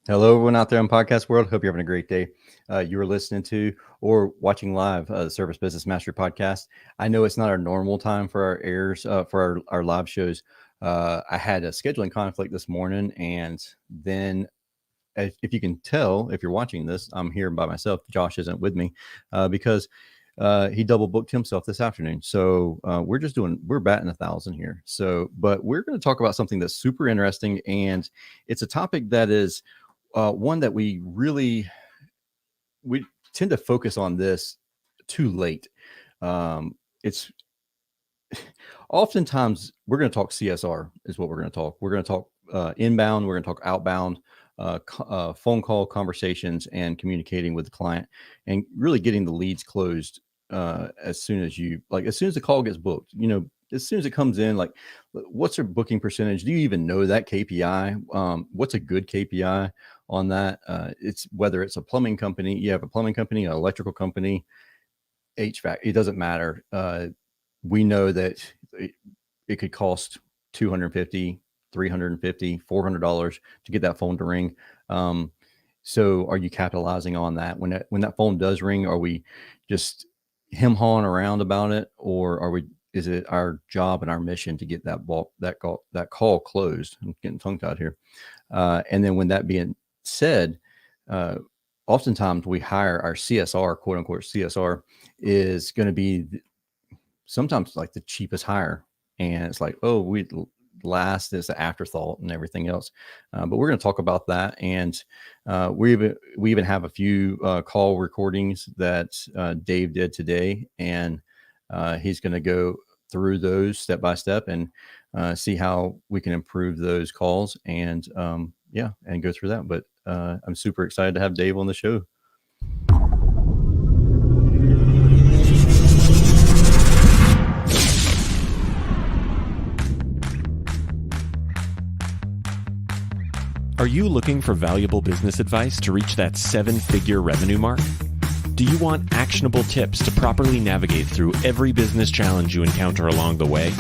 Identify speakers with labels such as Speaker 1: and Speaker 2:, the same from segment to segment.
Speaker 1: Hello, everyone out there in podcast world. Hope you're having a great day. You are listening to or watching live the Service Business Mastery podcast. I know it's not our normal time for our airs, for our live shows. I had a scheduling conflict this morning, and then if you can tell, if you're watching this, I'm here by myself. Josh isn't with me because he double booked himself this afternoon. So we're batting 1,000 here. So, but we're going to talk about something that's super interesting, and it's a topic that is one that we tend to focus on this too late. It's oftentimes we're going to talk CSR is what we're going to talk. We're going to talk inbound. We're going to talk outbound, phone call conversations, and communicating with the client, and really getting the leads closed as soon as the call gets booked. As soon as it comes in, like, what's your booking percentage? Do you even know that KPI? What's a good KPI on that? It's whether it's a plumbing company, you have a plumbing company, an electrical company, HVAC, it doesn't matter. We know that it could cost $250, $350, $400 to get that phone to ring. So are you capitalizing on that? When that phone does ring, are we just hawing around about it, or is it our job and our mission to get that call closed? I'm getting tongue tied here. And then when that being said, oftentimes we hire our CSR, quote unquote CSR, is going to be sometimes like the cheapest hire. And it's like, oh, we last is the afterthought and everything else. But we're going to talk about that. And we even have a few call recordings that Dave did today. And he's going to go through those step by step and see how we can improve those calls and go through that. But I'm super excited to have Dave on the show.
Speaker 2: Are you looking for valuable business advice to reach that 7-figure revenue mark? Do you want actionable tips to properly navigate through every business challenge you encounter along the way?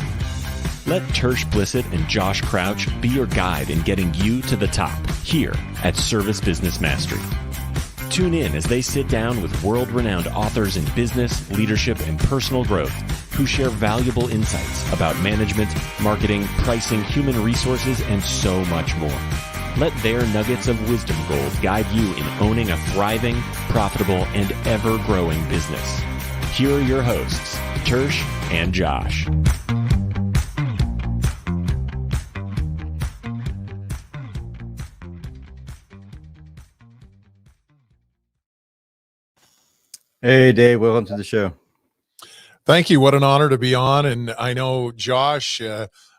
Speaker 2: Let Tersh Blissett and Josh Crouch be your guide in getting you to the top here at Service Business Mastery. Tune in as they sit down with world-renowned authors in business, leadership, and personal growth who share valuable insights about management, marketing, pricing, human resources, and so much more. Let their nuggets of wisdom gold guide you in owning a thriving, profitable, and ever-growing business. Here are your hosts, Tersh and Josh.
Speaker 1: Hey, Dave, welcome to the show.
Speaker 3: Thank you. What an honor to be on. And I know Josh,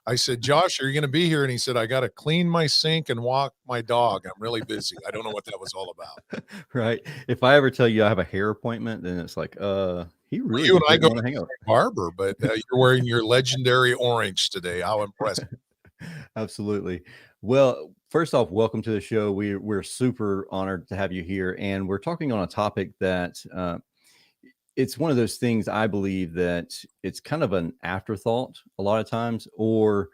Speaker 3: I said, Josh, are you going to be here? And he said, I got to clean my sink and walk my dog. I'm really busy. I don't know what that was all about.
Speaker 1: Right. If I ever tell you I have a hair appointment, then it's like, he really
Speaker 3: you and I go
Speaker 1: want to hang out.
Speaker 3: Barber, but you're wearing your legendary orange today. How impressive.
Speaker 1: Absolutely. Well, first off, welcome to the show. We're super honored to have you here. And we're talking on a topic that it's one of those things I believe that it's kind of an afterthought a lot of times, or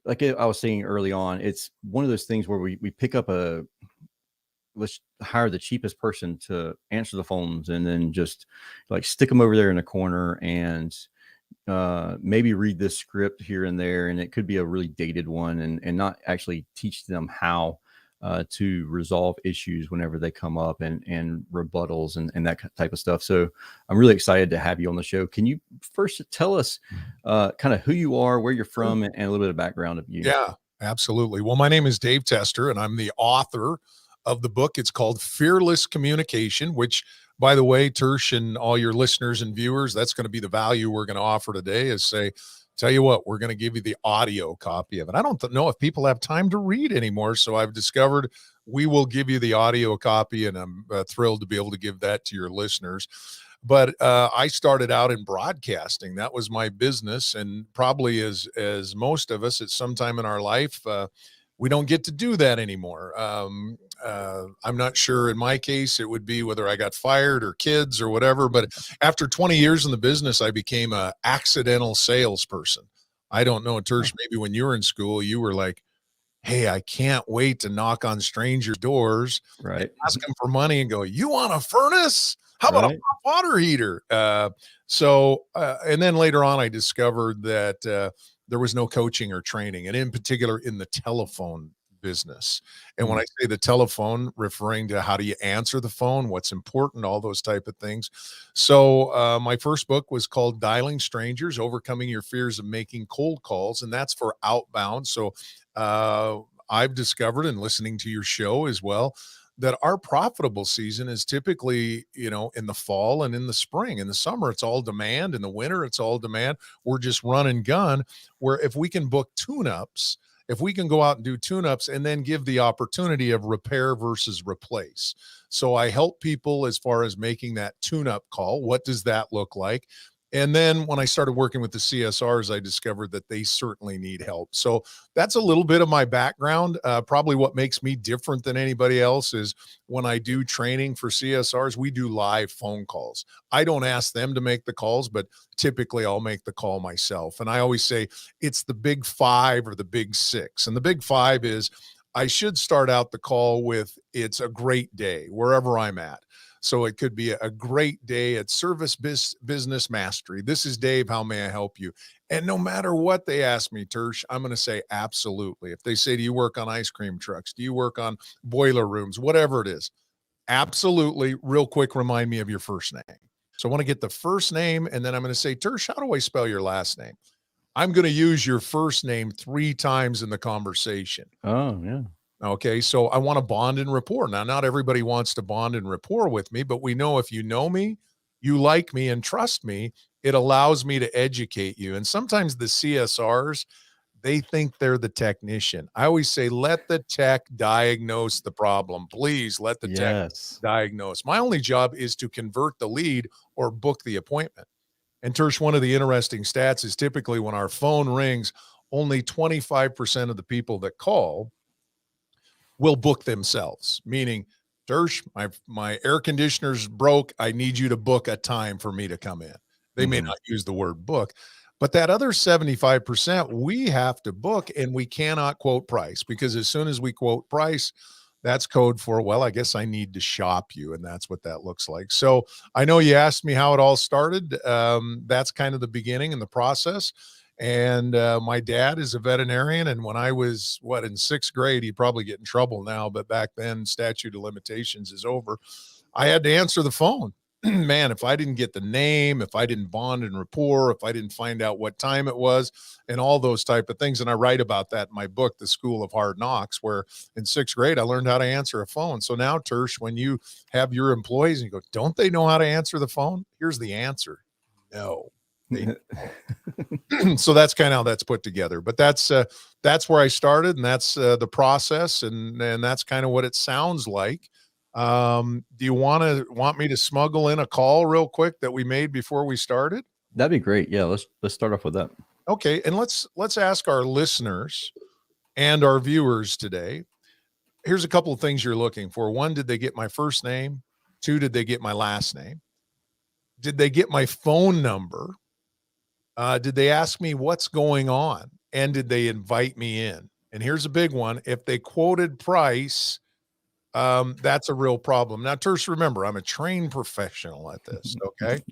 Speaker 1: like I was saying early on, it's one of those things where we pick up let's hire the cheapest person to answer the phones and then just like stick them over there in a corner and maybe read this script here and there. And it could be a really dated one and not actually teach them how to resolve issues whenever they come up and rebuttals and that type of stuff. So I'm really excited to have you on the show. Can you first tell us kind of who you are, where you're from, and a little bit of background of you?
Speaker 3: Yeah, absolutely. Well, my name is Dave Tester, and I'm the author of the book. It's called Fearless Communication, which, by the way, Tersh and all your listeners and viewers, that's going to be the value we're going to offer today is say, tell you what, we're going to give you the audio copy of it. I don't know if people have time to read anymore, so I've discovered we will give you the audio copy, and I'm thrilled to be able to give that to your listeners. But I started out in broadcasting. That was my business, and probably as most of us at some time in our life, we don't get to do that anymore. I'm not sure in my case, it would be whether I got fired or kids or whatever. But after 20 years in the business, I became an accidental salesperson. I don't know, Tersh, maybe when you were in school, you were like, hey, I can't wait to knock on strangers' doors and
Speaker 1: Right.
Speaker 3: ask them for money and go, you want a furnace? How about a
Speaker 1: Right.
Speaker 3: hot water heater? And then later on, I discovered that there was no coaching or training, and in particular in the telephone business. And when I say the telephone, referring to how do you answer the phone, what's important, all those type of things. So my first book was called Dialing Strangers, Overcoming Your Fears of Making Cold Calls, and that's for outbound. So I've discovered, and listening to your show as well, that our profitable season is typically, in the fall and in the spring. In the summer, it's all demand. In the winter, it's all demand. We're just run and gun, where if we can book tune-ups, if we can go out and do tune-ups and then give the opportunity of repair versus replace. So I help people as far as making that tune-up call. What does that look like? And then when I started working with the CSRs, I discovered that they certainly need help. So that's a little bit of my background. Probably what makes me different than anybody else is when I do training for CSRs, we do live phone calls. I don't ask them to make the calls, but typically I'll make the call myself. And I always say it's the big 5 or the big 6. And the big 5 is I should start out the call with, it's a great day wherever I'm at. So it could be a great day at Service Business Mastery. This is Dave. How may I help you? And no matter what they ask me, Tersh, I'm going to say absolutely. If they say, do you work on ice cream trucks? Do you work on boiler rooms? Whatever it is, absolutely. Real quick, remind me of your first name. So I want to get the first name, and then I'm going to say, Tersh, how do I spell your last name? I'm going to use your first name 3 times in the conversation.
Speaker 1: Oh, yeah.
Speaker 3: Okay, so I want to bond and rapport. Now, not everybody wants to bond and rapport with me, but we know if you know me, you like me and trust me, it allows me to educate you. And sometimes the CSRs, they think they're the technician. I always say, let the tech diagnose the problem. Please let the tech
Speaker 1: Yes.
Speaker 3: diagnose. My only job is to convert the lead or book the appointment. And Tersh, one of the interesting stats is typically when our phone rings, only 25% of the people that call will book themselves, meaning, Tersh, my air conditioner's broke. I need you to book a time for me to come in. They may not use the word book, but that other 75%, we have to book, and we cannot quote price, because as soon as we quote price, that's code for, well, I guess I need to shop you. And that's what that looks like. So I know you asked me how it all started. That's kind of the beginning and the process. And my dad is a veterinarian. And when I was, in 6th grade, he'd probably get in trouble now, but back then statute of limitations is over. I had to answer the phone. Man, if I didn't get the name, if I didn't bond and rapport, if I didn't find out what time it was, and all those type of things. And I write about that in my book, The School of Hard Knocks, where in 6th grade, I learned how to answer a phone. So now, Tersh, when you have your employees and you go, don't they know how to answer the phone? Here's the answer. No. So that's kind of how that's put together. But that's where I started, and that's the process, and that's kind of what it sounds like. Do you want me to smuggle in a call real quick that we made before we started?
Speaker 1: That'd be great. Yeah, let's start off with that.
Speaker 3: Okay, and let's ask our listeners and our viewers today. Here's a couple of things you're looking for. 1, did they get my first name? 2, did they get my last name? Did they get my phone number? Did they ask me what's going on? And did they invite me in? And here's a big one. If they quoted price, that's a real problem. Now, Tersh, remember, I'm a trained professional at this, okay?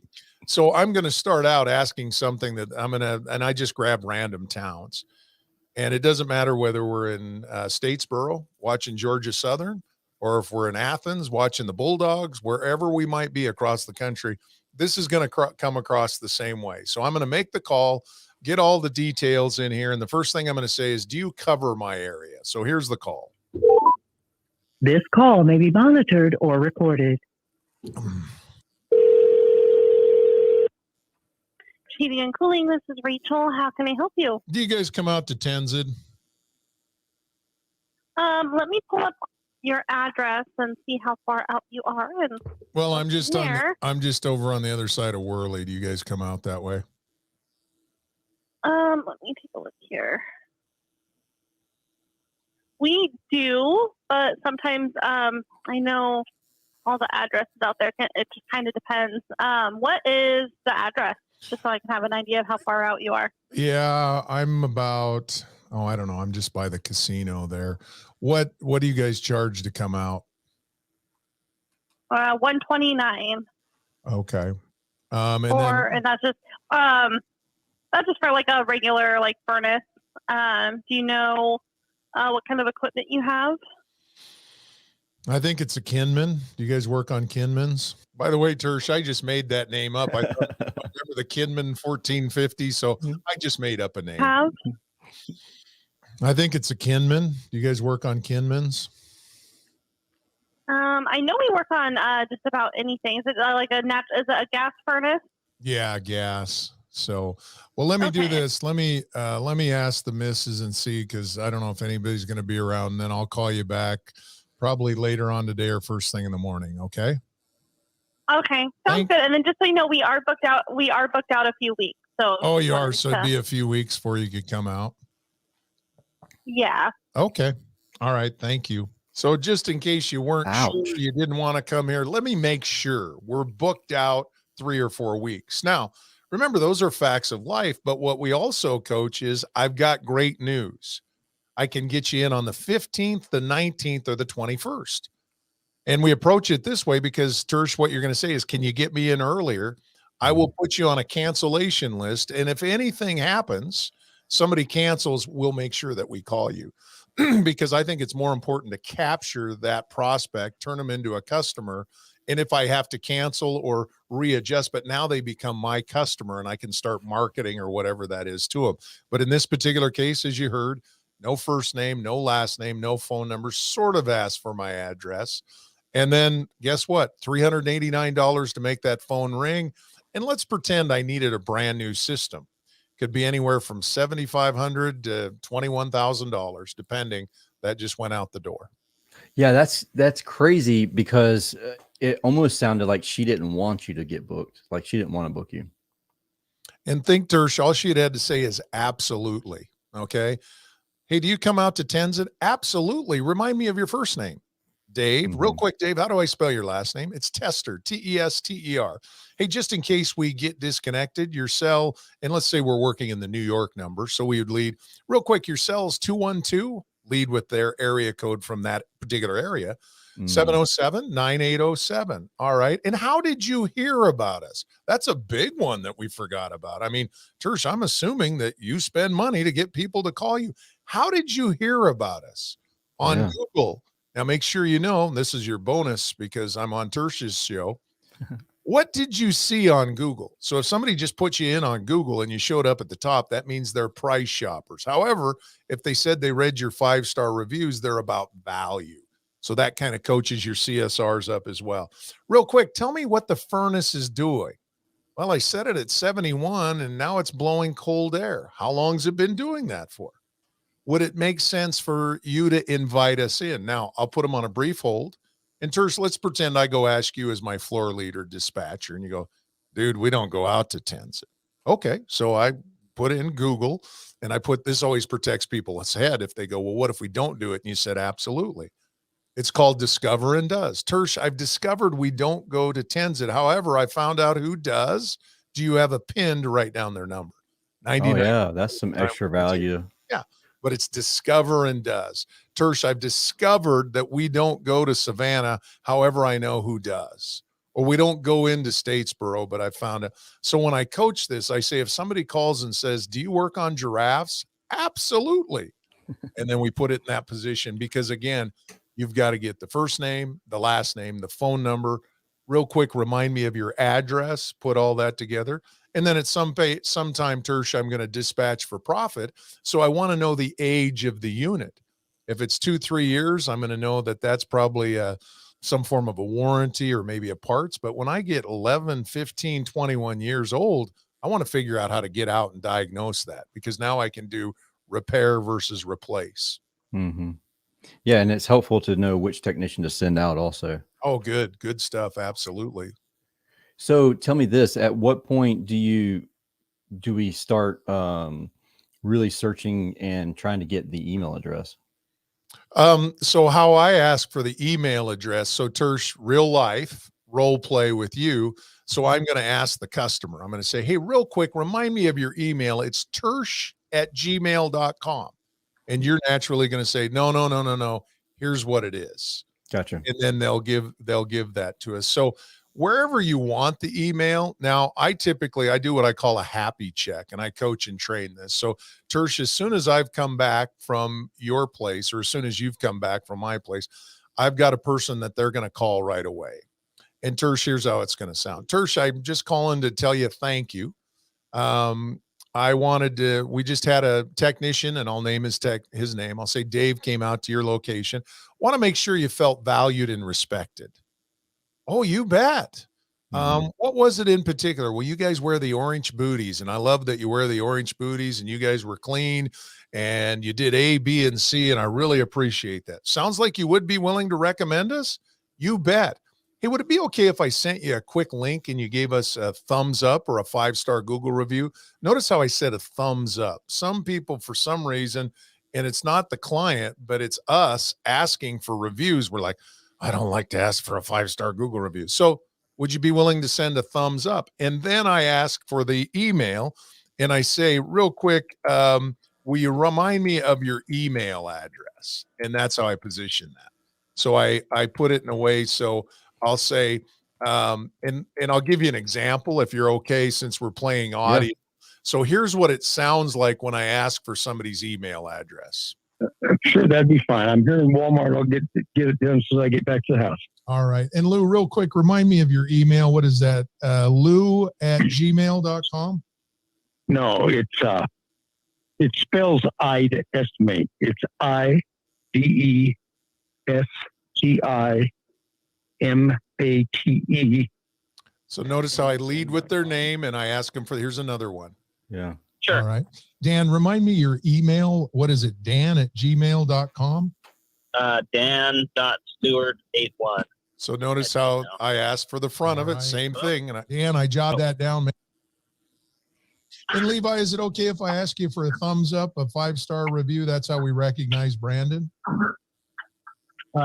Speaker 3: So I'm going to start out asking something that and I just grab random towns. And it doesn't matter whether we're in Statesboro watching Georgia Southern, or if we're in Athens watching the Bulldogs, wherever we might be across the country, this is going to come across the same way. So I'm going to make the call, get all the details in here. And the first thing I'm going to say is, do you cover my area? So here's the call.
Speaker 4: This call may be monitored or recorded.
Speaker 5: Heating and cooling, this is Rachel. How can I help you?
Speaker 3: Do you guys come out to Tenzin?
Speaker 5: Let me pull up your address and see how far out you are. And
Speaker 3: Well, I'm just
Speaker 5: there.
Speaker 3: I'm just over on the other side of Worley. Do you guys come out that way?
Speaker 5: Let me take a look here. We do, but sometimes I know all the addresses out there. It just kind of depends. What is the address? Just so I can have an idea of how far out you are.
Speaker 3: Yeah, I'm about, Oh, I don't know. I'm just by the casino there. What do you guys charge to come out?
Speaker 5: $129.
Speaker 3: Okay.
Speaker 5: And that's just for like a regular like furnace. Do you know what kind of equipment you have?
Speaker 3: I think it's a Kinman. Do you guys work on Kinmans? By the way, Tersh, I just made that name up. I remember the Kinman 1450, so I just made up a name.
Speaker 5: Have?
Speaker 3: I think it's a Kinman. Do you guys work on Kinmans?
Speaker 5: I know we work on just about anything. Is it is it a gas furnace?
Speaker 3: Yeah, gas. So, well, let me do this. Let me ask the missus and see, because I don't know if anybody's going to be around. And then I'll call you back probably later on today or first thing in the morning. Okay.
Speaker 5: Okay, sounds good. And then just so you know, we are booked out. We are booked out a few weeks. So.
Speaker 3: Oh, you are. So it'd be a few weeks before you could come out.
Speaker 5: Yeah.
Speaker 3: Okay. All right. Thank you. So just in case you weren't sure, you didn't want to come here, let me make sure we're booked out 3 or 4 weeks. Now, remember, those are facts of life. But what we also coach is I've got great news. I can get you in on the 15th, the 19th, or the 21st. And we approach it this way because, Tersh, what you're going to say is, can you get me in earlier? I will put you on a cancellation list. And if anything happens, somebody cancels, we'll make sure that we call you. Because I think it's more important to capture that prospect, turn them into a customer. And if I have to cancel or readjust, but now they become my customer and I can start marketing or whatever that is to them. But in this particular case, as you heard, no first name, no last name, no phone number, sort of asked for my address. And then guess what? $389 to make that phone ring. And let's pretend I needed a brand new system. Could be anywhere from $7,500 to $21,000, depending. That just went out the door.
Speaker 1: Yeah, that's crazy, because it almost sounded like she didn't want you to get booked. Like she didn't want to book you.
Speaker 3: And think, Tersh, all she had to say is absolutely. Okay. Hey, do you come out to Tenzin? Absolutely. Remind me of your first name. Dave. Real quick, Dave, how do I spell your last name? It's Tester, Tester. Hey, just in case we get disconnected, your cell, and let's say we're working in the New York number, so we would lead real quick. Your cell's 212, lead with their area code from that particular area, 707-9807. All right. And how did you hear about us? That's a big one that we forgot about. I mean, Tersh, I'm assuming that you spend money to get people to call you. How did you hear about us? On Google. Now, make sure you know, this is your bonus because I'm on Tersh's show. What did you see on Google? So if somebody just put you in on Google and you showed up at the top, that means they're price shoppers. However, if they said they read your 5-star reviews, they're about value. So that kind of coaches your CSRs up as well. Real quick, tell me what the furnace is doing. Well, I set it at 71 and now it's blowing cold air. How long's it been doing that for? Would it make sense for you to invite us in? Now, I'll put them on a brief hold. And Tersh, let's pretend I go ask you as my floor leader dispatcher, and you go, dude, we don't go out to Tenzin. Okay, so I put it in Google, and I put, this always protects people's head if they go, well, what if we don't do it? And you said, absolutely. It's called Discover and Does. Tersh, I've discovered we don't go to Tenzin. However, I found out who does. Do you have a pin to write down their number? 99.
Speaker 1: Oh, yeah, that's some extra value.
Speaker 3: Yeah. But it's Discover and Does. Tersh, I've discovered that we don't go to Savannah. However, I know who does. Or we don't go into Statesboro, but I found it. So when I coach this, I say, if somebody calls and says, do you work on giraffes? Absolutely. And then we put it in that position because, again, you've got to get the first name, the last name, the phone number. Real quick, remind me of your address, put all that together. And then at sometime, Tersh, I'm going to dispatch for profit. So I want to know the age of the unit. If it's 2-3 years, I'm going to know that that's probably some form of a warranty or maybe a parts. But when I get 11, 15, 21 years old, I want to figure out how to get out and diagnose that, because now I can do repair versus replace.
Speaker 1: Yeah, and it's helpful to know which technician to send out also.
Speaker 3: Oh, good. Good stuff. Absolutely.
Speaker 1: So tell me this, at what point do we start really searching and trying to get the email address?
Speaker 3: So how I ask for the email address, so Tersh, real life role play with you. So I'm going to ask the customer, I'm going to say, hey, real quick, remind me of your email. It's tersh@gmail.com. And you're naturally going to say, no, no, no, no, no. Here's what it is.
Speaker 1: Gotcha.
Speaker 3: And then they'll give that to us. So wherever you want the email. Now, I do what I call a happy check, and I coach and train this. So Tersh, as soon as I've come back from your place, or as soon as you've come back from my place, I've got a person that they're going to call right away. And Tersh, here's how it's going to sound. Tersh, I'm just calling to tell you thank you. We just had a technician, and I'll name his name. I'll say Dave came out to your location. Want to make sure you felt valued and respected. Oh, you bet. What was it in particular? Well, you guys wear the orange booties, and I love that you wear the orange booties, and you guys were clean, and you did A, B, and C, and I really appreciate that. Sounds like you would be willing to recommend us? You bet. Hey, would it be okay if I sent you a quick link and you gave us a thumbs up or a 5-star Google review? Notice how I said a thumbs up. Some people, for some reason, and it's not the client, but it's us asking for reviews. We're like, I don't like to ask for a 5-star Google review. So would you be willing to send a thumbs up? And then I ask for the email, and I say real quick, will you remind me of your email address? And that's how I position that. So I put it in a way. So I'll say, and I'll give you an example if you're okay, since we're playing audio. Yeah. So here's what it sounds like when I ask for somebody's email address.
Speaker 6: Sure, that'd be fine. I'm here in Walmart. I'll get it to them as soon as I get back to the house.
Speaker 3: All right. And Lou, real quick, remind me of your email. What is that? Lou@gmail.com?
Speaker 6: No, it spells I to estimate. It's IDESTIMATE.
Speaker 3: So notice how I lead with their name and I ask them for, here's another one.
Speaker 1: Yeah.
Speaker 6: Sure.
Speaker 3: All right. Dan, remind me your email. What is it? Dan@gmail.com?
Speaker 7: Dan.stewart81.
Speaker 3: So notice how I asked for the front of it. Same thing. And Dan, I jotted that down. And Levi, is it okay if I ask you for a thumbs up, a 5-star review? That's how we recognize Brandon.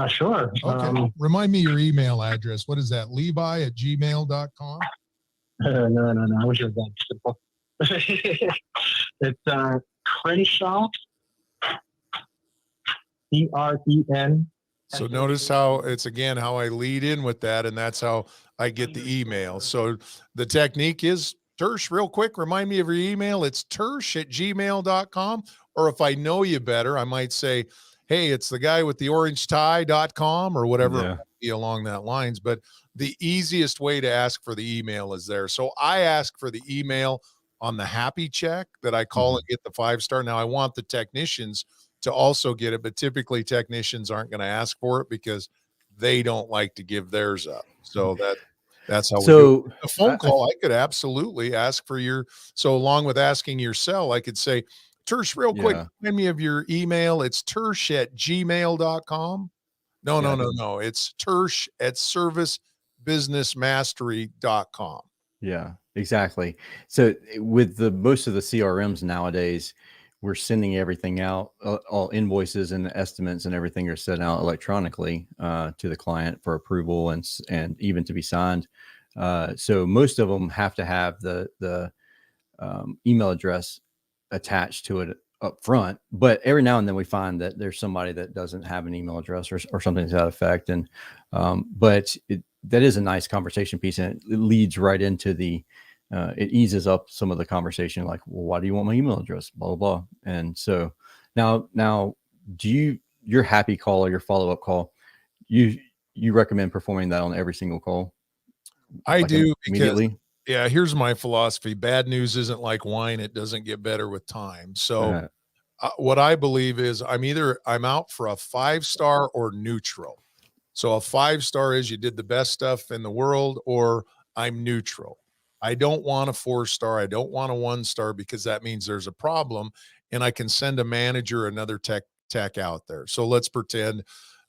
Speaker 6: Sure.
Speaker 3: Okay. Remind me your email address. What is that? Levi@gmail.com?
Speaker 6: No. I wish it was that simple. It's Crenshaw. CREN.
Speaker 3: So notice how it's, again, how I lead in with that, and that's how I get the email. So the technique is, Tersh, real quick, remind me of your email. It's tersh@gmail.com. Or if I know you better, I might say, hey, it's the guy with the orange tie.com or whatever, it might be along that lines. But the easiest way to ask for the email is there. So I ask for the email on the happy check that I call and get the 5-star. Now I want the technicians to also get it, but typically technicians aren't going to ask for it because they don't like to give theirs up. So that's how we do it. A phone call, I could absolutely ask for your, so along with asking your cell, I could say, Tersh, real quick, remind me of your email. It's tersh@gmail.com. No. It's tersh@servicebusinessmastery.com.
Speaker 1: Yeah, exactly. So with most of the CRMs nowadays, we're sending everything out, all invoices and estimates and everything are sent out electronically to the client for approval and even to be signed. So most of them have to have the email address attached to it up front, but every now and then we find that there's somebody that doesn't have an email address or something to that effect. And but that is a nice conversation piece, and it leads right into it eases up some of the conversation, like, well, why do you want my email address? Blah, blah, blah. And so now your happy call or your follow-up call, you recommend performing that on every single call?
Speaker 3: I do, because here's my philosophy. Bad news isn't like wine. It doesn't get better with time. So what I believe is I'm out for a 5-star or neutral. So a 5-star is you did the best stuff in the world, or I'm neutral. I don't want a 4-star. I don't want a 1-star, because that means there's a problem and I can send a manager, another tech out there. So let's pretend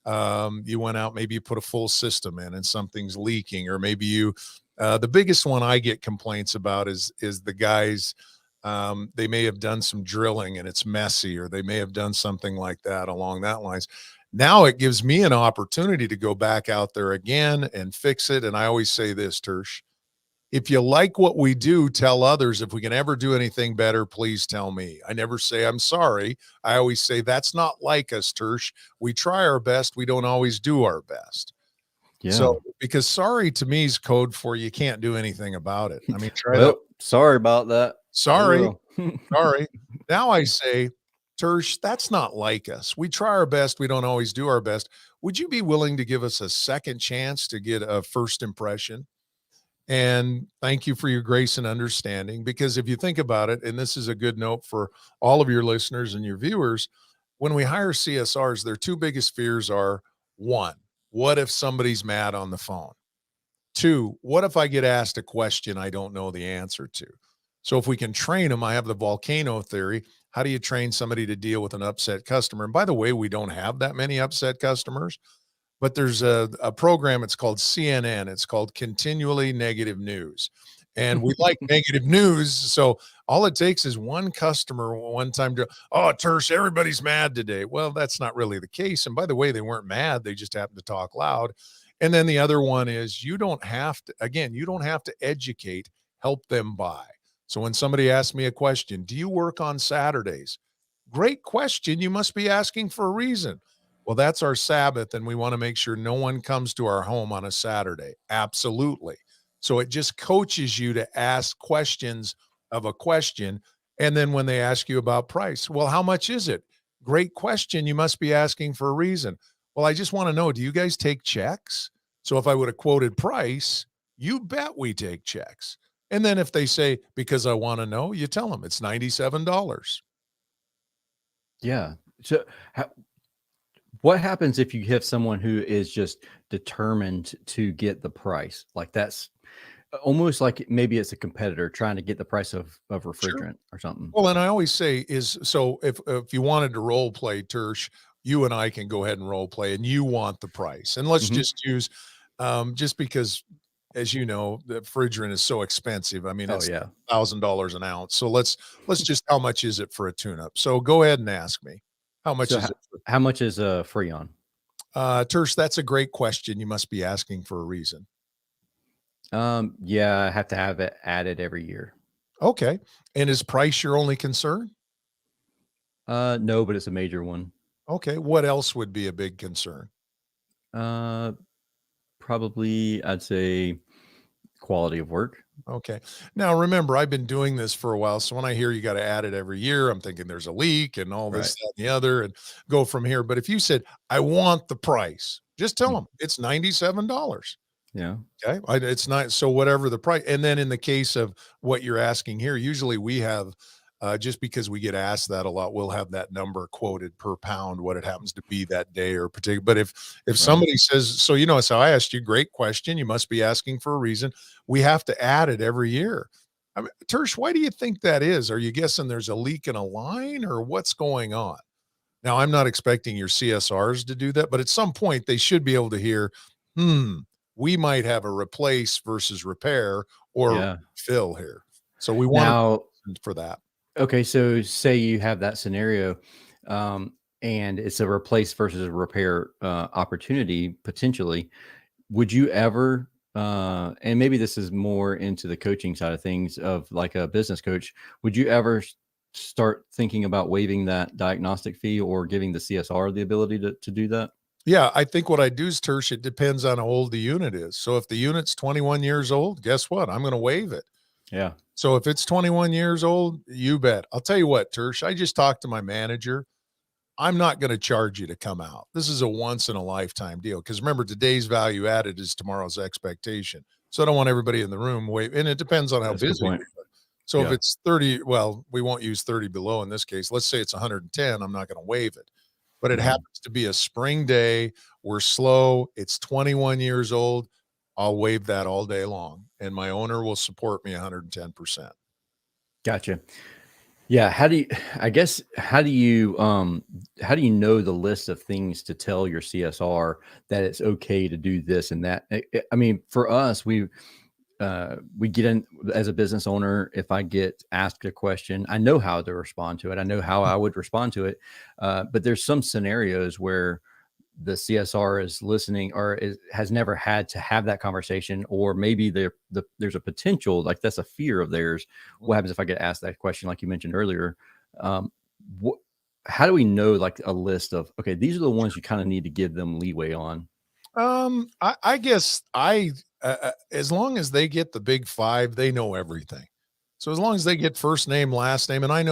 Speaker 3: you went out, maybe you put a full system in and something's leaking, or maybe the biggest one I get complaints about is the guys, they may have done some drilling and it's messy, or they may have done something like that along that lines. Now it gives me an opportunity to go back out there again and fix it. And I always say this, Tersh, If you like what we do, tell others. If we can ever do anything better, please tell me. I never say I'm sorry. I always say that's not like us, Tersh. We try our best. We don't always do our best.
Speaker 1: Yeah.
Speaker 3: So, because sorry to me is code for you can't do anything about it. I mean, try
Speaker 1: Well,
Speaker 3: that.
Speaker 1: sorry about that.
Speaker 3: Sorry.
Speaker 1: I
Speaker 3: Sorry. Now I say, Tersh, that's not like us. We try our best. We don't always do our best. Would you be willing to give us a second chance to get a first impression? And thank you for your grace and understanding, because if you think about it, and this is a good note for all of your listeners and your viewers, when we hire CSRs, their two biggest fears are: one, what if somebody's mad on the phone? Two, what if I get asked a question I don't know the answer to? So if we can train them, I have the volcano theory. How do you train somebody to deal with an upset customer? And by the way, we don't have that many upset customers. But there's a program, it's called CNN. It's called Continually Negative News. And we like negative news. So all it takes is one customer one time to, oh, Tersh, everybody's mad today. Well, that's not really the case. And by the way, they weren't mad. They just happened to talk loud. And then the other one is you don't have to educate, help them buy. So when somebody asks me a question, do you work on Saturdays? Great question. You must be asking for a reason. Well, that's our Sabbath, and we want to make sure no one comes to our home on a Saturday. Absolutely. So it just coaches you to ask questions of a question. And then when they ask you about price, well, how much is it? Great question. You must be asking for a reason. Well, I just want to know, do you guys take checks? So if I would have quoted price, you bet we take checks. And then if they say, because I want to know, you tell them it's $97.
Speaker 1: Yeah. So what happens if you have someone who is just determined to get the price? Like that's almost like maybe it's a competitor trying to get the price of refrigerant or something.
Speaker 3: Well, and I always say is, so if you wanted to role play, Tersh, you and I can go ahead and role play, and you want the price. And let's just use, just because, as you know, the refrigerant is so expensive. I mean, it's $1,000 an ounce. So let's just, how much is it for a tune-up? So go ahead and ask me. How much is it?
Speaker 1: How much is Freon?
Speaker 3: Tersh, that's a great question. You must be asking for a reason.
Speaker 1: Yeah, I have to have it added every year.
Speaker 3: Okay. And is price your only concern?
Speaker 1: No, but it's a major one.
Speaker 3: Okay. What else would be a big concern?
Speaker 1: Probably I'd say quality of work.
Speaker 3: Okay. Now remember, I've been doing this for a while. So when I hear you got to add it every year, I'm thinking there's a leak and all this, that, and the other, and go from here. But if you said, I want the price, just tell them it's $97.
Speaker 1: Yeah.
Speaker 3: Okay. It's not, so whatever the price. And then in the case of what you're asking here, usually we have, just because we get asked that a lot, we'll have that number quoted per pound, what it happens to be that day or particular. But if somebody says, so, so I asked you, great question. You must be asking for a reason. We have to add it every year. I mean, Tersh, why do you think that is? Are you guessing there's a leak in a line or what's going on? Now, I'm not expecting your CSRs to do that, but at some point they should be able to hear, we might have a replace versus repair or fill here. So we want for that.
Speaker 1: Okay, so say you have that scenario, and it's a replace versus a repair opportunity potentially. Would you ever, and maybe this is more into the coaching side of things of like a business coach, would you ever start thinking about waiving that diagnostic fee or giving the CSR the ability to do that?
Speaker 3: Yeah, I think what I do is, Tersh, it depends on how old the unit is. So if the unit's 21 years old, guess what? I'm going to waive it.
Speaker 1: Yeah.
Speaker 3: So if it's 21 years old, you bet. I'll tell you what, Tersh, I just talked to my manager. I'm not going to charge you to come out. This is a once in a lifetime deal. Because remember, today's value added is tomorrow's expectation. So I don't want everybody in the room wait. And it depends on how busy we are. So if it's 30, well, we won't use 30 below in this case. Let's say it's 110. I'm not going to waive it. But it happens to be a spring day. We're slow. It's 21 years old. I'll waive that all day long. And my owner will support me 110%.
Speaker 1: Gotcha. Yeah. How do you know the list of things to tell your CSR that it's okay to do this and that? I mean, for us, we get in as a business owner. If I get asked a question, I know how to respond to it. I know how I would respond to it. But there's some scenarios where the CSR is listening or has never had to have that conversation, or maybe there's a potential, like that's a fear of theirs. What happens if I get asked that question, like you mentioned earlier? What, how do we know like a list of, okay, these are the ones you kind of need to give them leeway on?
Speaker 3: I guess as long as they get the big five, they know everything. So as long as they get first name, last name, and I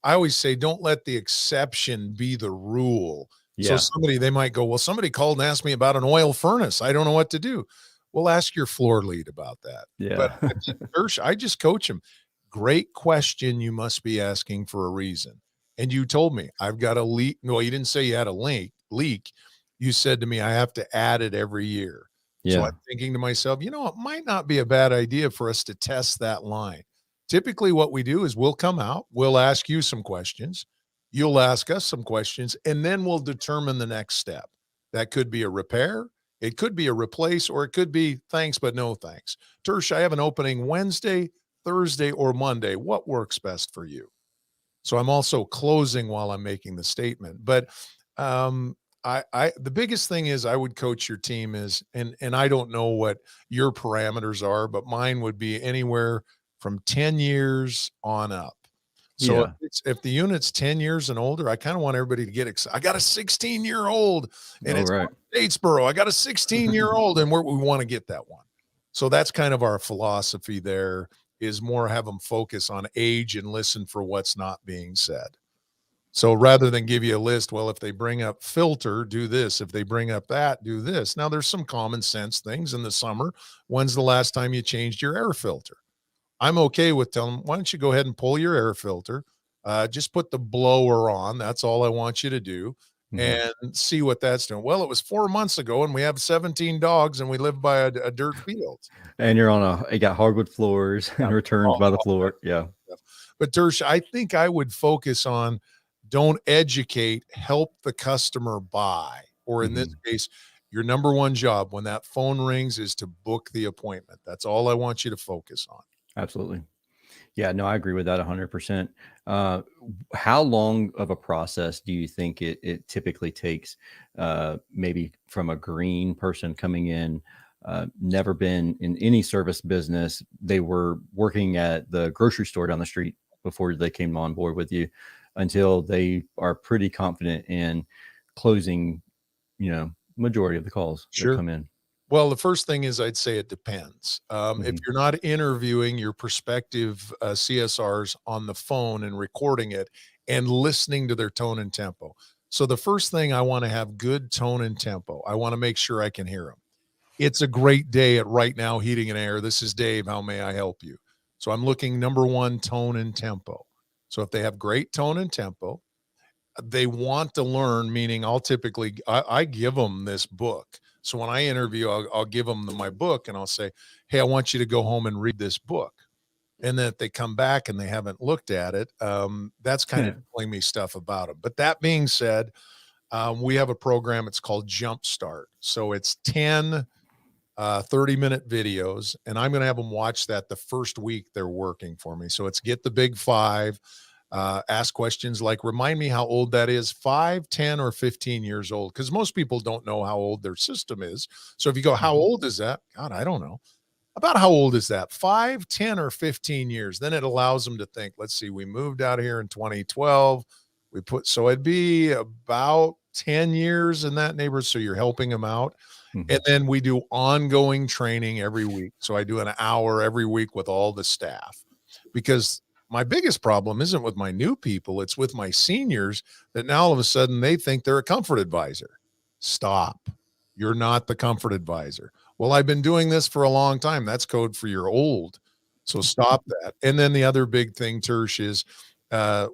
Speaker 3: always say, don't let the exception be the rule. So
Speaker 1: Yeah.
Speaker 3: they might go, well, somebody called and asked me about an oil furnace. I don't know what to do. Well, ask your floor lead about that. But
Speaker 1: Yeah.
Speaker 3: Tersh, I just coach them. Great question. You must be asking for a reason. And you told me I've got a leak. No, you didn't say you had a leak. You said to me, I have to add it every year. So
Speaker 1: Yeah.
Speaker 3: I'm thinking to myself, it might not be a bad idea for us to test that line. Typically, what we do is we'll come out, we'll ask you some questions, you'll ask us some questions, and then we'll determine the next step. That could be a repair, it could be a replace, or it could be thanks, but no thanks. Tersh, I have an opening Wednesday, Thursday, or Monday. What works best for you? So I'm also closing while I'm making the statement. But the biggest thing is I would coach your team is, and I don't know what your parameters are, but mine would be anywhere from 10 years on up. So
Speaker 1: Yeah.
Speaker 3: if the unit's 10 years and older, I kind of want everybody to get excited. I got a 16-year-old and
Speaker 1: All
Speaker 3: it's
Speaker 1: right.
Speaker 3: Statesboro. I got a 16-year-old and we want to get that one. So that's kind of our philosophy there, is more have them focus on age and listen for what's not being said. So rather than give you a list, well, if they bring up filter, do this. If they bring up that, do this. Now there's some common sense things in the summer. When's the last time you changed your air filter? I'm okay with telling them, why don't you go ahead and pull your air filter? Just put the blower on. That's all I want you to do.
Speaker 1: Mhm.
Speaker 3: And see what that's doing. Well, it was 4 months ago and we have 17 dogs and we live by a dirt field.
Speaker 1: And you got hardwood floors and returns by the floor. Yeah.
Speaker 3: But Tersh, I think I would focus on don't educate, help the customer buy. Or in this
Speaker 1: Mhm.
Speaker 3: case, your number one job when that phone rings is to book the appointment. That's all I want you to focus on.
Speaker 1: Absolutely. Yeah, no, I agree with that 100%. How long of a process do you think it typically takes? Maybe from a green person coming in, never been in any service business. They were working at the grocery store down the street before they came on board with you, until they are pretty confident in closing, majority of the calls that
Speaker 3: Sure.
Speaker 1: come in.
Speaker 3: Well, the first thing is I'd say it depends. If
Speaker 1: Mhm.
Speaker 3: you're not interviewing your prospective CSRs on the phone and recording it and listening to their tone and tempo. So the first thing, I want to have good tone and tempo. I want to make sure I can hear them. It's a great day at Right Now Heating and Air. This is Dave. How may I help you? So I'm looking, number one, tone and tempo. So if they have great tone and tempo, they want to learn, meaning I give them this book. So when I interview, I'll give them my book and I'll say, hey, I want you to go home and read this book. And then if they come back and they haven't looked at it, that's kind of telling me stuff about them. But that being said, we have a program. It's called Jumpstart. So it's 10 30-minute videos, and I'm going to have them watch that the first week they're working for me. So it's get the big five, ask questions like, remind me how old that is, 5, 10, or 15 years old, because most people don't know how old their system is. So if you go, how old is that? God, I don't know. About how old is that? 5, 10, or 15 years. Then it allows them to think, let's see, we moved out here in 2012. So it'd be about 10 years in that neighborhood. So you're helping them out.
Speaker 1: Mhm.
Speaker 3: And then we do ongoing training every week. So I do an hour every week with all the staff, because my biggest problem isn't with my new people. It's with my seniors that now all of a sudden they think they're a comfort advisor. Stop. You're not the comfort advisor. Well, I've been doing this for a long time. That's code for you're old. So stop that. And then the other big thing, Tersh, is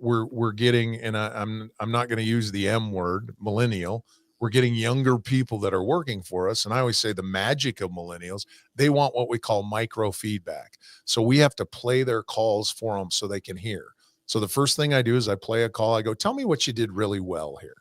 Speaker 3: we're getting, and I'm not going to use the M word, millennial. We're getting younger people that are working for us. And I always say the magic of millennials, they want what we call micro feedback. So we have to play their calls for them so they can hear. So the first thing I do is I play a call. I go, tell me what you did really well here.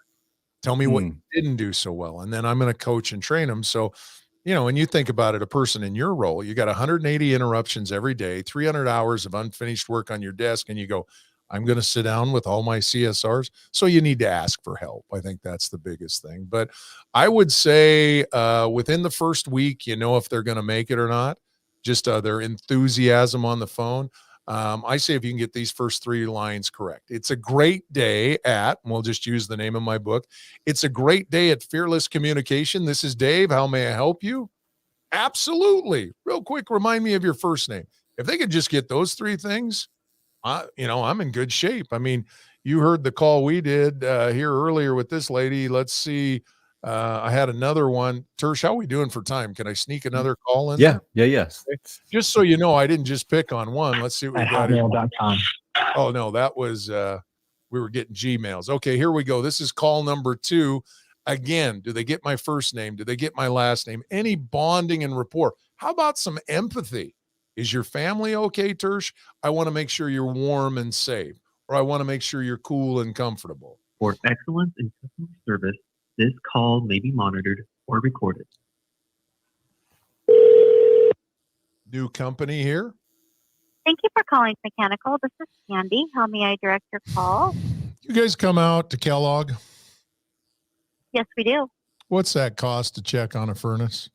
Speaker 3: Tell me what you didn't do so well. And then I'm going to coach and train them. So, when you think about it, a person in your role, you got 180 interruptions every day, 300 hours of unfinished work on your desk. And you go, I'm going to sit down with all my CSRs. So you need to ask for help. I think that's the biggest thing. But I would say within the first week, you know if they're going to make it or not. Just their enthusiasm on the phone. I say if you can get these first 3 lines correct. It's a great day at, and we'll just use the name of my book. It's a great day at Fearless Communication. This is Dave. How may I help you? Absolutely. Real quick, remind me of your first name. If they could just get those 3 things, I'm in good shape. I mean, you heard the call we did here earlier with this lady. Let's see. I had another one. Tersh, how are we doing for time? Can I sneak another call in?
Speaker 1: Yeah.
Speaker 3: there?
Speaker 1: Yes.
Speaker 3: Just so you know, I didn't just pick on one. Let's see what we
Speaker 6: At
Speaker 3: got here.
Speaker 6: hotmail.com.
Speaker 3: Oh, no, that was, we were getting Gmails. Okay, here we go. This is call number 2. Again, do they get my first name? Do they get my last name? Any bonding and rapport? How about some empathy? Is your family okay, Tersh? I want to make sure you're warm and safe, or I want to make sure you're cool and comfortable.
Speaker 7: For excellence in customer service, this call may be monitored or recorded.
Speaker 3: New company here.
Speaker 5: Thank you for calling Mechanical. This is Candy. How may I direct your call?
Speaker 3: You guys come out to Kellogg.
Speaker 5: Yes, we do.
Speaker 3: What's that cost to check on a furnace?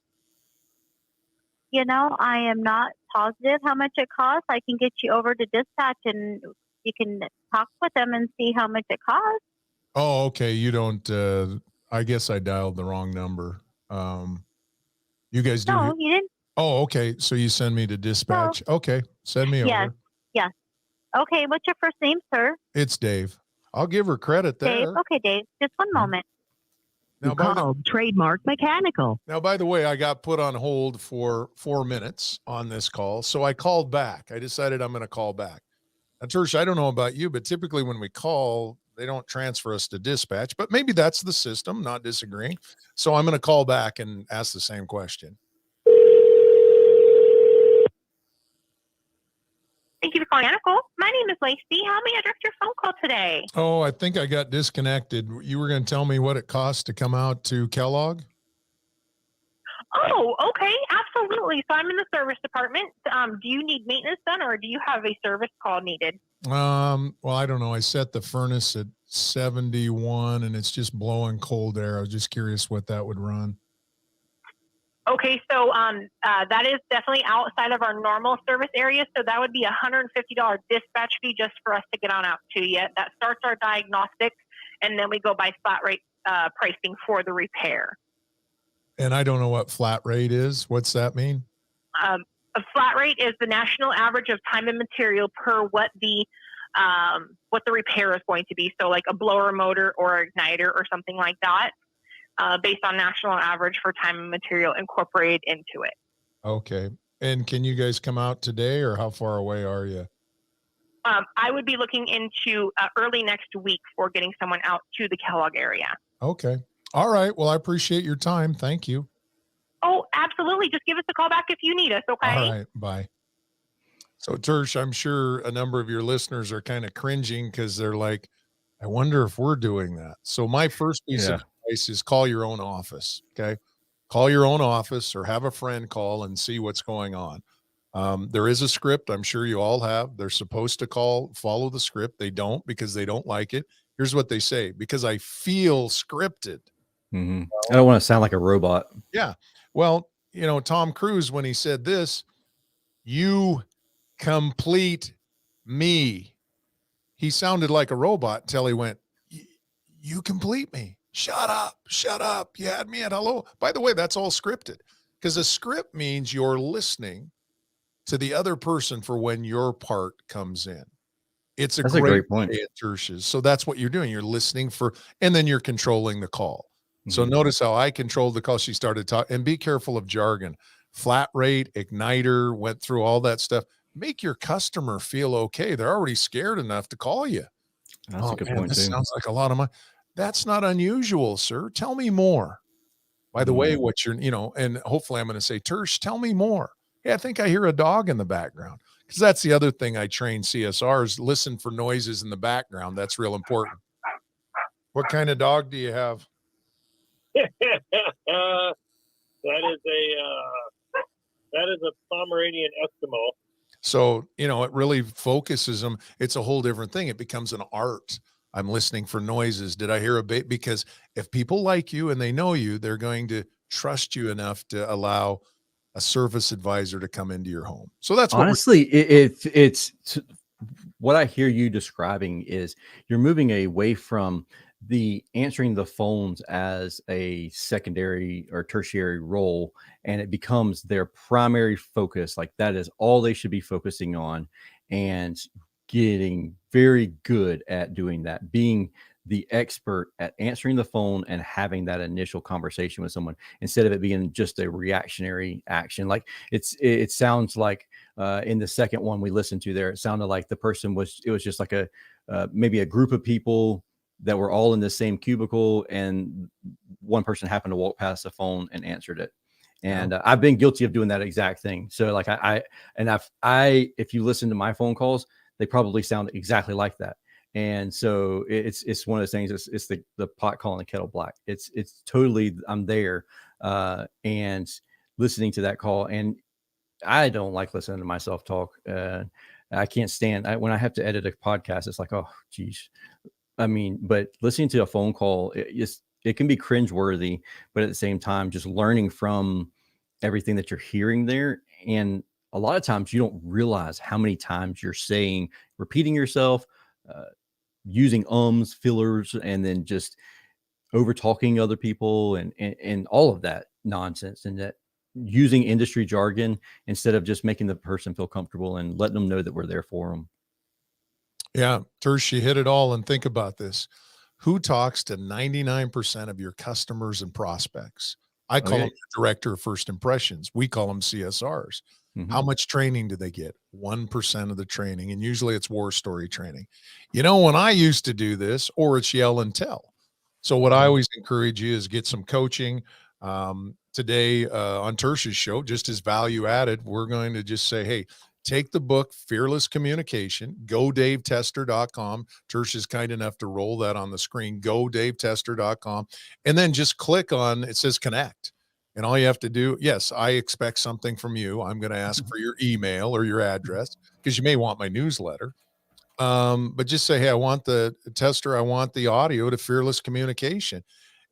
Speaker 5: You know, I am not positive how much it costs. I can get you over to dispatch and you can talk with them and see how much it costs.
Speaker 3: Oh, okay. You don't, I guess I dialed the wrong number. You guys do.
Speaker 5: No, you didn't.
Speaker 3: Oh, okay. So you send me to dispatch. Okay. Send me
Speaker 5: Yes.
Speaker 3: over.
Speaker 5: Yes. Okay. What's your first name, sir?
Speaker 3: It's Dave. I'll give her credit there.
Speaker 5: Dave. Okay, Dave. Just one moment.
Speaker 3: Now, by the,
Speaker 4: Called Trademark Mechanical.
Speaker 3: now, by the way, I got put on hold for 4 minutes on this call. So I called back. I decided I'm going to call back. Now, Tersh, I don't know about you, but typically when we call, they don't transfer us to dispatch, but maybe that's the system, not disagreeing. So I'm going to call back and ask the same question.
Speaker 5: Thank you for calling Mechanical. My name is Lacey. How may I direct your phone call today?
Speaker 3: Oh, I think I got disconnected. You were going to tell me what it costs to come out to Kellogg?
Speaker 5: Oh, okay. Absolutely. So I'm in the service department. Do you need maintenance done or do you have a service call needed?
Speaker 3: Well, I don't know. I set the furnace at 71 and it's just blowing cold air. I was just curious what that would run.
Speaker 5: Okay, so that is definitely outside of our normal service area. So that would be $150 dispatch fee just for us to get on out to you. That starts our diagnostic, and then we go by flat rate pricing for the repair.
Speaker 3: And I don't know what flat rate is. What's that mean?
Speaker 5: A flat rate is the national average of time and material per what the repair is going to be. So like a blower motor or igniter or something like that. Based on national average for time and material incorporated into it.
Speaker 3: Okay. And can you guys come out today or how far away are you?
Speaker 5: I would be looking into early next week for getting someone out to the Kellogg area.
Speaker 3: Okay. All right. Well, I appreciate your time. Thank you.
Speaker 5: Oh, absolutely. Just give us a call back if you need us, okay?
Speaker 3: All right. Bye. So Tersh, I'm sure a number of your listeners are kind of cringing because they're like, I wonder if we're doing that. So my first piece of advice is call your own office. Okay. Call your own office or have a friend call and see what's going on. There is a script. I'm sure you all have. They're supposed to follow the script. They don't because they don't like it. Here's what they say, because I feel scripted.
Speaker 1: Mm-hmm. I don't want to sound like a robot.
Speaker 3: Yeah. Well, Tom Cruise, when he said this, you complete me, he sounded like a robot until he went, you complete me. Shut up. You had me at hello. By the way, that's all scripted because a script means you're listening to the other person for when your part comes in. It's a great point. So that's what you're doing. You're listening and then you're controlling the call. Mm-hmm. So notice how I controlled the call. She started talking, and be careful of jargon. Flat rate, igniter, went through all that stuff. Make your customer feel okay. They're already scared enough to call you.
Speaker 1: That's a good point.
Speaker 3: This sounds like a lot of money. That's not unusual, sir. Tell me more. By the way, what you're, and hopefully I'm going to say, Tersh, tell me more. Hey, I think I hear a dog in the background. Because that's the other thing I train CSRs, listen for noises in the background. That's real important. What kind of dog do you have?
Speaker 8: That is a Pomeranian Eskimo.
Speaker 3: So, you know, it really focuses them. It's a whole different thing. It becomes an art. I'm listening for noises. Did I hear a bit? Because if people like you and they know you, they're going to trust you enough to allow a service advisor to come into your home. So that's what we're
Speaker 1: Honestly, it's what I hear you describing is you're moving away from the answering the phones as a secondary or tertiary role, and it becomes their primary focus. Like that is all they should be focusing on, and getting very good at doing that, being the expert at answering the phone and having that initial conversation with someone instead of it being just a reactionary action. Like it sounds like in the second one we listened to there, it sounded like the person was, it was just like a maybe a group of people that were all in the same cubicle, and one person happened to walk past the phone and answered it. And I've been guilty of doing that exact thing. So like if you listen to my phone calls, they probably sound exactly like that. And so it's one of those things. It's the pot calling the kettle black. It's totally, I'm there and listening to that call. And I don't like listening to myself talk. I can't stand when I have to edit a podcast. It's like, oh, geez. I mean, but listening to a phone call, it can be cringeworthy, but at the same time, just learning from everything that you're hearing there. And a lot of times you don't realize how many times you're repeating yourself, using ums, fillers, and then just over talking other people and all of that nonsense, and that using industry jargon instead of just making the person feel comfortable and letting them know that we're there for them.
Speaker 3: Yeah, Tersh, you hit it all. And think about this. Who talks to 99% of your customers and prospects? I call them the director of first impressions. We call them CSRs. How much training do they get? 1% of the training. And usually it's war story training. You know, when I used to do this, or it's yell and tell. So what I always encourage you is get some coaching. Today on Tersh's show, just as value added, we're going to just say, hey, take the book, Fearless Communication, godavetester.com. Tersh is kind enough to roll that on the screen, godavetester.com. And then just click on, it says connect. And all you have to do, yes, I expect something from you. I'm going to ask for your email or your address because you may want my newsletter. But just say, hey, I want the tester. I want the audio to Fearless Communication.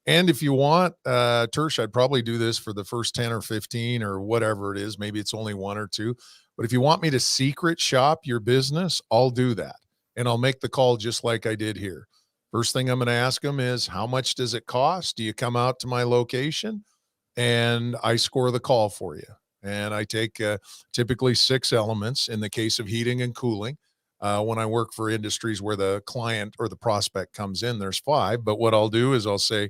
Speaker 3: And if you want, Tersh, I'd probably do this for the first 10 or 15 or whatever it is. Maybe it's only 1 or 2. But if you want me to secret shop your business, I'll do that. And I'll make the call just like I did here. First thing I'm going to ask them is, how much does it cost? Do you come out to my location? And I score the call for you. And I take typically 6 elements in the case of heating and cooling. When I work for industries where the client or the prospect comes in, there's 5. But what I'll do is I'll say,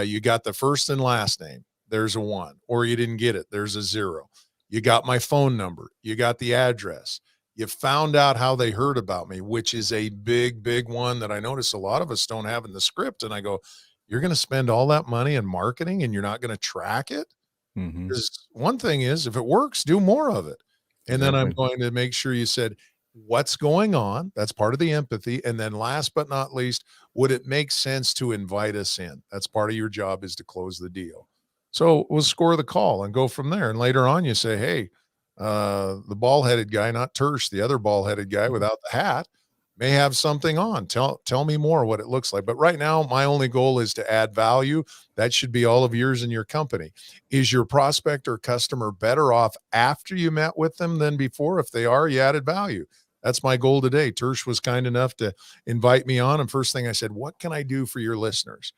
Speaker 3: you got the first and last name, there's a 1, or you didn't get it, there's a 0. You got my phone number, you got the address, you found out how they heard about me, which is a big, big one that I notice a lot of us don't have in the script. And I go, you're going to spend all that money in marketing and you're not going to track it? Because one thing is, if it works, do more of it. And then I'm going to make sure you said, what's going on? That's part of the empathy. And then last but not least, would it make sense to invite us in? That's part of your job, is to close the deal. So we'll score the call and go from there. And later on you say, hey, the ball-headed guy, not Tersh, the other ball-headed guy without the hat, may have something on. Tell me more what it looks like. But right now, my only goal is to add value. That should be all of yours in your company. Is your prospect or customer better off after you met with them than before? If they are, you added value. That's my goal today. Tersh was kind enough to invite me on. And first thing I said, what can I do for your listeners?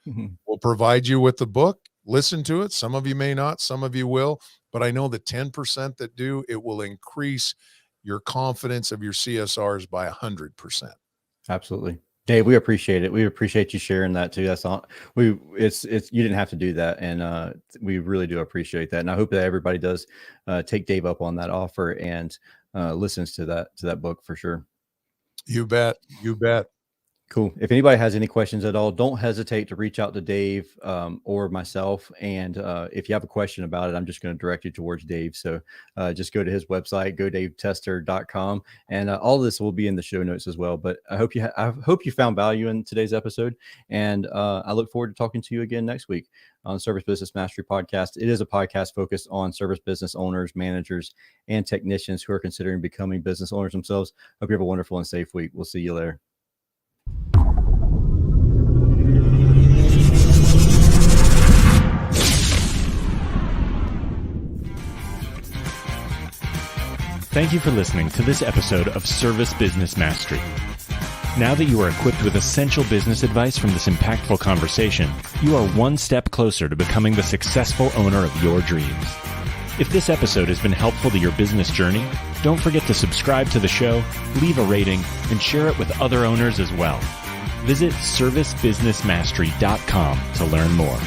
Speaker 3: We'll provide you with the book. Listen to it. Some of you may not, some of you will, but I know the 10% that do, it will increase your confidence of your CSRs by 100%.
Speaker 1: Absolutely. Dave, we appreciate it. We appreciate you sharing that too. That's not, it's, you didn't have to do that. And we really do appreciate that. And I hope that everybody does take Dave up on that offer and listens to that book for sure.
Speaker 3: You bet. You bet.
Speaker 1: Cool. If anybody has any questions at all, don't hesitate to reach out to Dave or myself. And if you have a question about it, I'm just going to direct you towards Dave. So just go to his website, godavetester.com. And all this will be in the show notes as well. But I hope you found value in today's episode. And I look forward to talking to you again next week. on Service Business Mastery Podcast. It is a podcast focused on service business owners, managers, and technicians who are considering becoming business owners themselves. Hope you have a wonderful and safe week. We'll see you later.
Speaker 2: Thank you for listening to this episode of Service Business Mastery. Now that you are equipped with essential business advice from this impactful conversation, you are one step closer to becoming the successful owner of your dreams. If this episode has been helpful to your business journey, don't forget to subscribe to the show, leave a rating, and share it with other owners as well. Visit servicebusinessmastery.com to learn more.